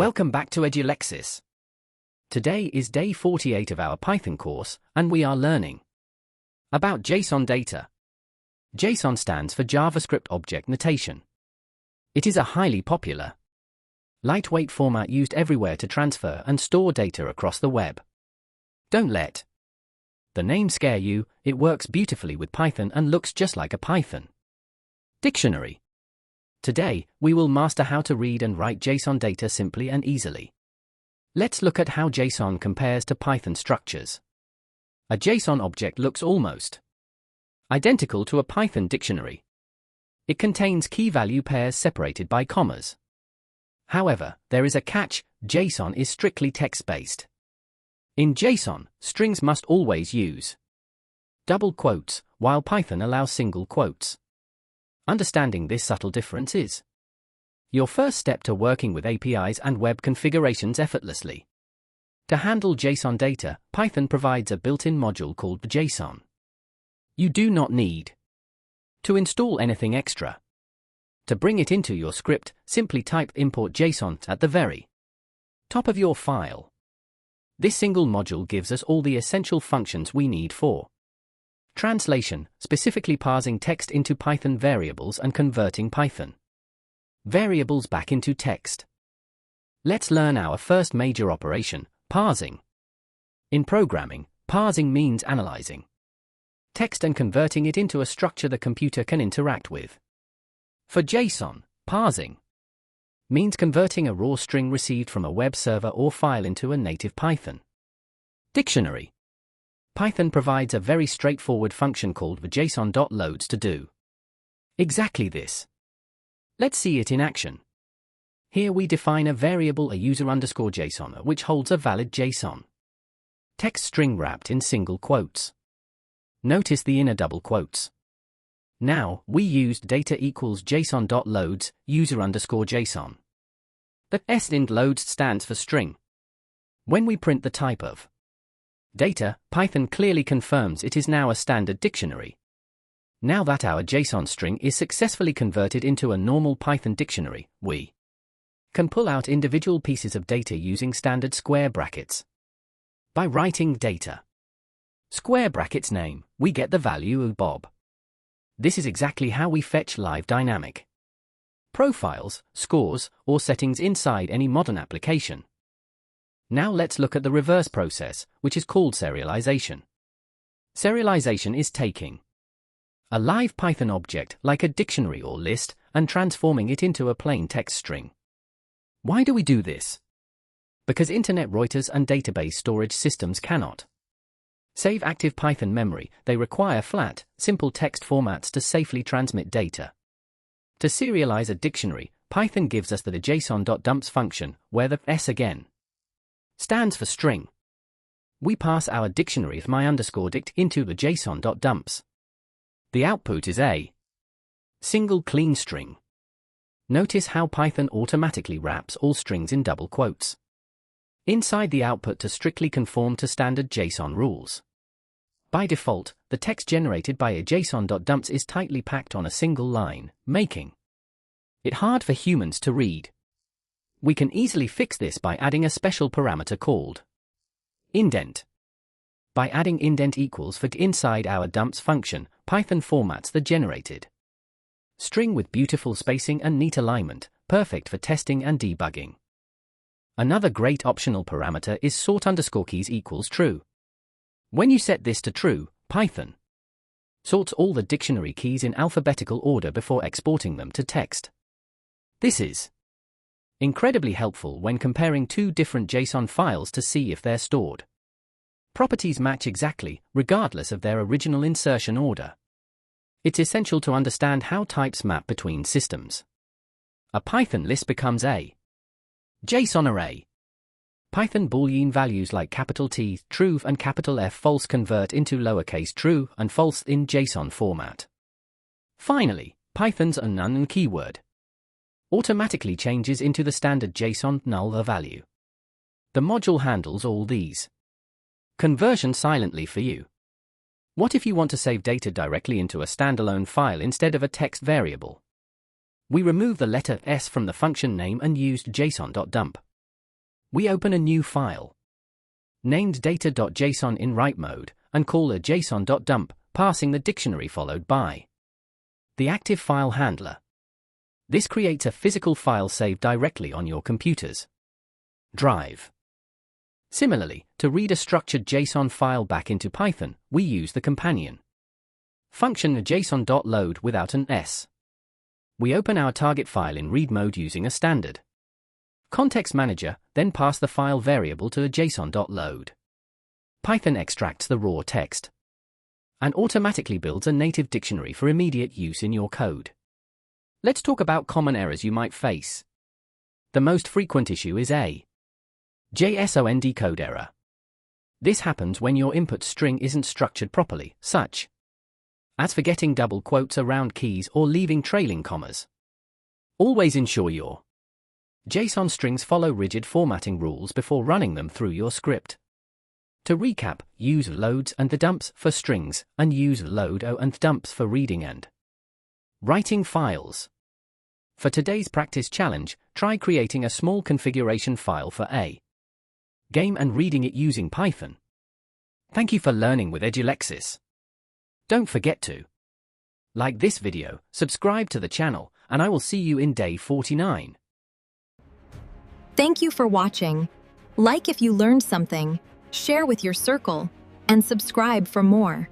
Welcome back to Edulexis. Today is day 48 of our Python course, and we are learning about JSON data. JSON stands for JavaScript Object Notation. It is a highly popular, lightweight format used everywhere to transfer and store data across the web. Don't let the name scare you, it works beautifully with Python and looks just like a Python dictionary. Today, we will master how to read and write JSON data simply and easily. Let's look at how JSON compares to Python structures. A JSON object looks almost identical to a Python dictionary. It contains key-value pairs separated by commas. However, there is a catch: JSON is strictly text-based. In JSON, strings must always use double quotes, while Python allows single quotes. Understanding this subtle difference is your first step to working with APIs and web configurations effortlessly. To handle JSON data, Python provides a built-in module called JSON. You do not need to install anything extra. To bring it into your script, simply type import JSON at the very top of your file. This single module gives us all the essential functions we need for translation, specifically parsing text into Python variables and converting Python variables back into text. Let's learn our first major operation, parsing. In programming, parsing means analyzing text and converting it into a structure the computer can interact with. For JSON, parsing means converting a raw string received from a web server or file into a native Python dictionary. Python provides a very straightforward function called json.loads to do exactly this. Let's see it in action. Here we define a variable, a user_JSON, which holds a valid JSON text string wrapped in single quotes. Notice the inner double quotes. Now, we used data equals json.loads, user_JSON. The json.loads stands for string. When we print the type of data, Python clearly confirms it is now a standard dictionary. Now that our JSON string is successfully converted into a normal Python dictionary, we can pull out individual pieces of data using standard square brackets. By writing data square brackets name, we get the value of Bob. This is exactly how we fetch live dynamic profiles, scores, or settings inside any modern application. Now let's look at the reverse process, which is called serialization. Serialization is taking a live Python object, like a dictionary or list, and transforming it into a plain text string. Why do we do this? Because internet routers and database storage systems cannot save active Python memory. They require flat, simple text formats to safely transmit data. To serialize a dictionary, Python gives us the json.dumps function, where the S again stands for string. We pass our dictionary my_dict into the json.dumps. The output is a single clean string. Notice how Python automatically wraps all strings in double quotes inside the output to strictly conform to standard JSON rules. By default, the text generated by a json.dumps is tightly packed on a single line, making it hard for humans to read. We can easily fix this by adding a special parameter called indent. By adding indent equals for inside our dumps function, Python formats the generated string with beautiful spacing and neat alignment, perfect for testing and debugging. Another great optional parameter is sort_keys equals true. When you set this to true, Python sorts all the dictionary keys in alphabetical order before exporting them to text. This is incredibly helpful when comparing two different JSON files to see if their stored properties match exactly, regardless of their original insertion order. It's essential to understand how types map between systems. A Python list becomes a JSON array. Python Boolean values like capital T, true, and capital F false convert into lowercase true and false in JSON format. Finally, Python's none keyword automatically changes into the standard JSON null value. The module handles all these conversions silently for you. What if you want to save data directly into a standalone file instead of a text variable? We remove the letter S from the function name and used json.dump. We open a new file, named data.json in write mode, and call a json.dump, parsing the dictionary followed by the active file handler. This creates a physical file saved directly on your computer's drive. Similarly, to read a structured JSON file back into Python, we use the companion function json.load without an S. We open our target file in read mode using a standard context manager, then pass the file variable to a json.load. Python extracts the raw text and automatically builds a native dictionary for immediate use in your code. Let's talk about common errors you might face. The most frequent issue is a JSON decode error. This happens when your input string isn't structured properly, such as forgetting double quotes around keys or leaving trailing commas. Always ensure your JSON strings follow rigid formatting rules before running them through your script. To recap, use loads and the dumps for strings, and use load and dumps for reading and writing files. For today's practice challenge, try creating a small configuration file for a game and reading it using Python. Thank you for learning with Edulexis. Don't forget to like this video, subscribe to the channel, and I will see you in day 49. Thank you for watching. Like if you learned something, share with your circle, and subscribe for more.